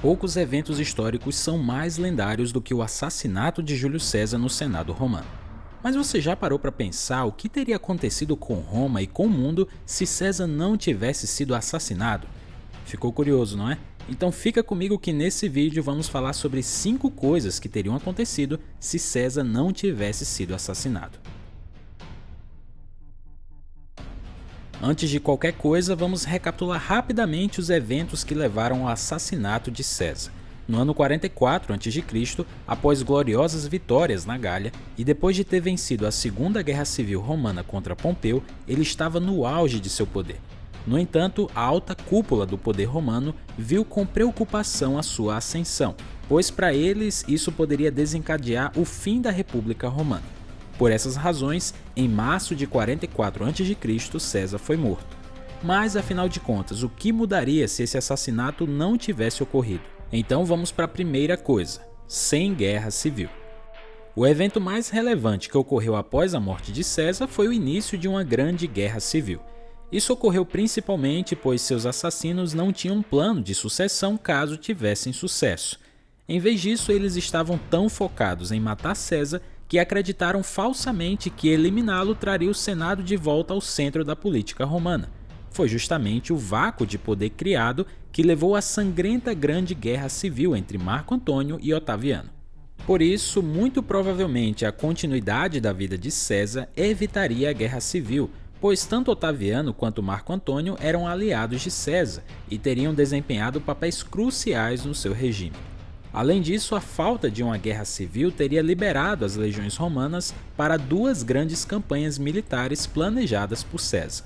Poucos eventos históricos são mais lendários do que o assassinato de Júlio César no Senado romano. Mas você já parou para pensar o que teria acontecido com Roma e com o mundo se César não tivesse sido assassinado? Ficou curioso, não é? Então fica comigo que nesse vídeo vamos falar sobre 5 coisas que teriam acontecido se César não tivesse sido assassinado. Antes de qualquer coisa, vamos recapitular rapidamente os eventos que levaram ao assassinato de César. No ano 44 a.C., após gloriosas vitórias na Gália e depois de ter vencido a Segunda Guerra Civil Romana contra Pompeu, ele estava no auge de seu poder. No entanto, a alta cúpula do poder romano viu com preocupação a sua ascensão, pois para eles isso poderia desencadear o fim da República Romana. Por essas razões, em março de 44 a.C., César foi morto. Mas, afinal de contas, o que mudaria se esse assassinato não tivesse ocorrido? Então vamos para a primeira coisa: sem guerra civil. O evento mais relevante que ocorreu após a morte de César foi o início de uma grande guerra civil. Isso ocorreu principalmente pois seus assassinos não tinham um plano de sucessão caso tivessem sucesso. Em vez disso, eles estavam tão focados em matar César que acreditaram falsamente que eliminá-lo traria o Senado de volta ao centro da política romana. Foi justamente o vácuo de poder criado que levou à sangrenta Grande Guerra Civil entre Marco Antônio e Otaviano. Por isso, muito provavelmente a continuidade da vida de César evitaria a Guerra Civil, pois tanto Otaviano quanto Marco Antônio eram aliados de César e teriam desempenhado papéis cruciais no seu regime. Além disso, a falta de uma guerra civil teria liberado as legiões romanas para 2 grandes campanhas militares planejadas por César.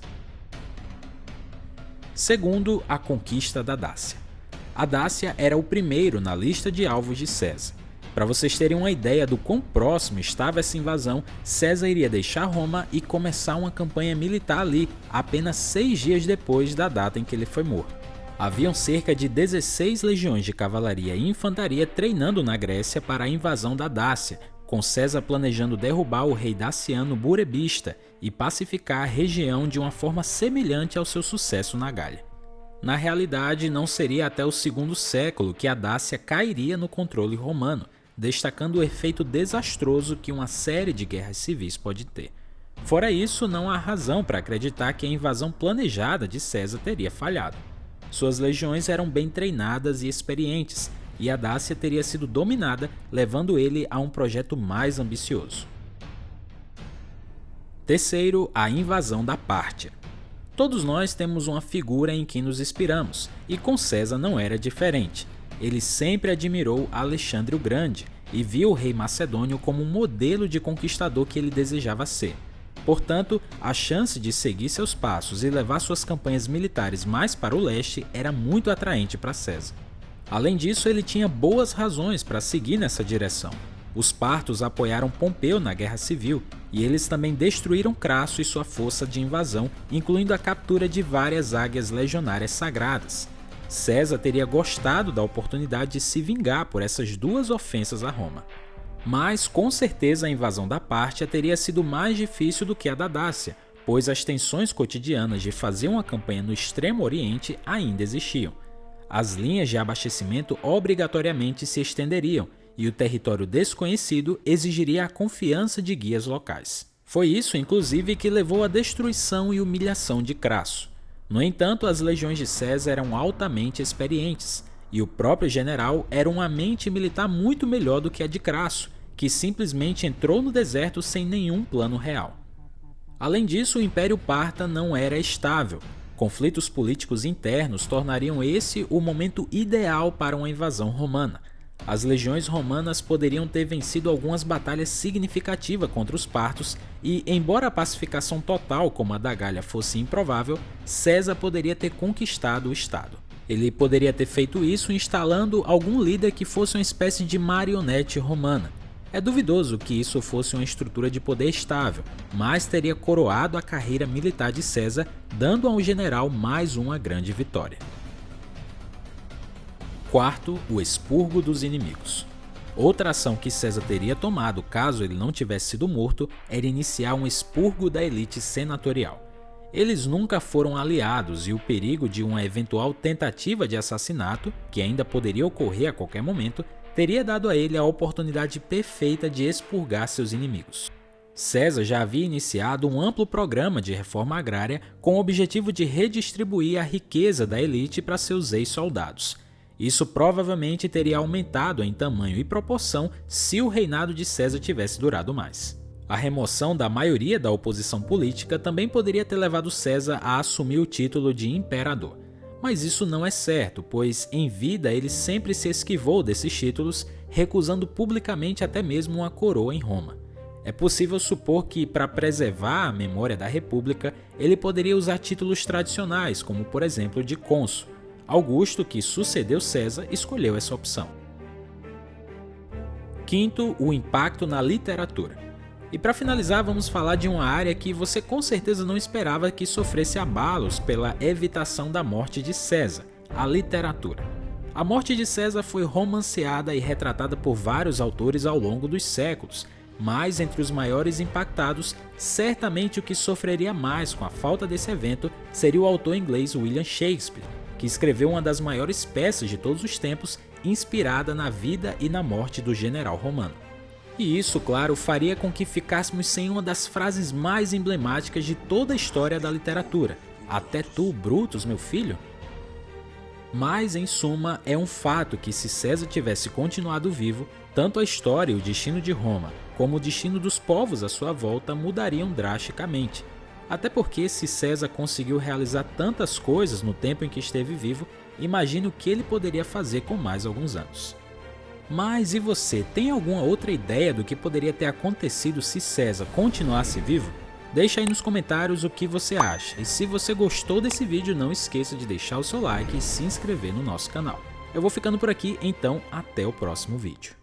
Segundo, a conquista da Dácia. A Dácia era o primeiro na lista de alvos de César. Para vocês terem uma ideia do quão próximo estava essa invasão, César iria deixar Roma e começar uma campanha militar ali, apenas 6 dias depois da data em que ele foi morto. Haviam cerca de 16 legiões de cavalaria e infantaria treinando na Grécia para a invasão da Dácia, com César planejando derrubar o rei daciano Burebista e pacificar a região de uma forma semelhante ao seu sucesso na Gália. Na realidade, não seria até o segundo século que a Dácia cairia no controle romano, destacando o efeito desastroso que uma série de guerras civis pode ter. Fora isso, não há razão para acreditar que a invasão planejada de César teria falhado. Suas legiões eram bem treinadas e experientes, e a Dácia teria sido dominada, levando ele a um projeto mais ambicioso. Terceiro, a invasão da Pártia. Todos nós temos uma figura em quem nos inspiramos, e com César não era diferente. Ele sempre admirou Alexandre o Grande e viu o rei macedônio como um modelo de conquistador que ele desejava ser. Portanto, a chance de seguir seus passos e levar suas campanhas militares mais para o leste era muito atraente para César. Além disso, ele tinha boas razões para seguir nessa direção. Os partos apoiaram Pompeu na Guerra Civil e eles também destruíram Crasso e sua força de invasão, incluindo a captura de várias águias legionárias sagradas. César teria gostado da oportunidade de se vingar por essas 2 ofensas a Roma. Mas, com certeza, a invasão da Pártia teria sido mais difícil do que a da Dácia, pois as tensões cotidianas de fazer uma campanha no Extremo Oriente ainda existiam. As linhas de abastecimento obrigatoriamente se estenderiam, e o território desconhecido exigiria a confiança de guias locais. Foi isso, inclusive, que levou à destruição e humilhação de Crasso. No entanto, as legiões de César eram altamente experientes, e o próprio general era uma mente militar muito melhor do que a de Crasso, que simplesmente entrou no deserto sem nenhum plano real. Além disso, o Império Parta não era estável. Conflitos políticos internos tornariam esse o momento ideal para uma invasão romana. As legiões romanas poderiam ter vencido algumas batalhas significativas contra os partos e, embora a pacificação total como a da Gália fosse improvável, César poderia ter conquistado o estado. Ele poderia ter feito isso instalando algum líder que fosse uma espécie de marionete romana. É duvidoso que isso fosse uma estrutura de poder estável, mas teria coroado a carreira militar de César, dando ao general mais uma grande vitória. Quarto, o expurgo dos inimigos. Outra ação que César teria tomado caso ele não tivesse sido morto era iniciar um expurgo da elite senatorial. Eles nunca foram aliados e o perigo de uma eventual tentativa de assassinato, que ainda poderia ocorrer a qualquer momento, teria dado a ele a oportunidade perfeita de expurgar seus inimigos. César já havia iniciado um amplo programa de reforma agrária com o objetivo de redistribuir a riqueza da elite para seus ex-soldados. Isso provavelmente teria aumentado em tamanho e proporção se o reinado de César tivesse durado mais. A remoção da maioria da oposição política também poderia ter levado César a assumir o título de imperador. Mas isso não é certo, pois em vida ele sempre se esquivou desses títulos, recusando publicamente até mesmo uma coroa em Roma. É possível supor que, para preservar a memória da República, ele poderia usar títulos tradicionais, como por exemplo de cônsul. Augusto, que sucedeu César, escolheu essa opção. Quinto, o impacto na literatura. E para finalizar, vamos falar de uma área que você com certeza não esperava que sofresse abalos pela evitação da morte de César, a literatura. A morte de César foi romanceada e retratada por vários autores ao longo dos séculos, mas entre os maiores impactados, certamente o que sofreria mais com a falta desse evento seria o autor inglês William Shakespeare, que escreveu uma das maiores peças de todos os tempos, inspirada na vida e na morte do general romano. E isso, claro, faria com que ficássemos sem uma das frases mais emblemáticas de toda a história da literatura: "Até tu, Brutus, meu filho?". Mas, em suma, é um fato que se César tivesse continuado vivo, tanto a história e o destino de Roma, como o destino dos povos à sua volta mudariam drasticamente. Até porque, se César conseguiu realizar tantas coisas no tempo em que esteve vivo, imagine o que ele poderia fazer com mais alguns anos. Mas e você, tem alguma outra ideia do que poderia ter acontecido se César continuasse vivo? Deixa aí nos comentários o que você acha, e se você gostou desse vídeo, não esqueça de deixar o seu like e se inscrever no nosso canal. Eu vou ficando por aqui, então até o próximo vídeo.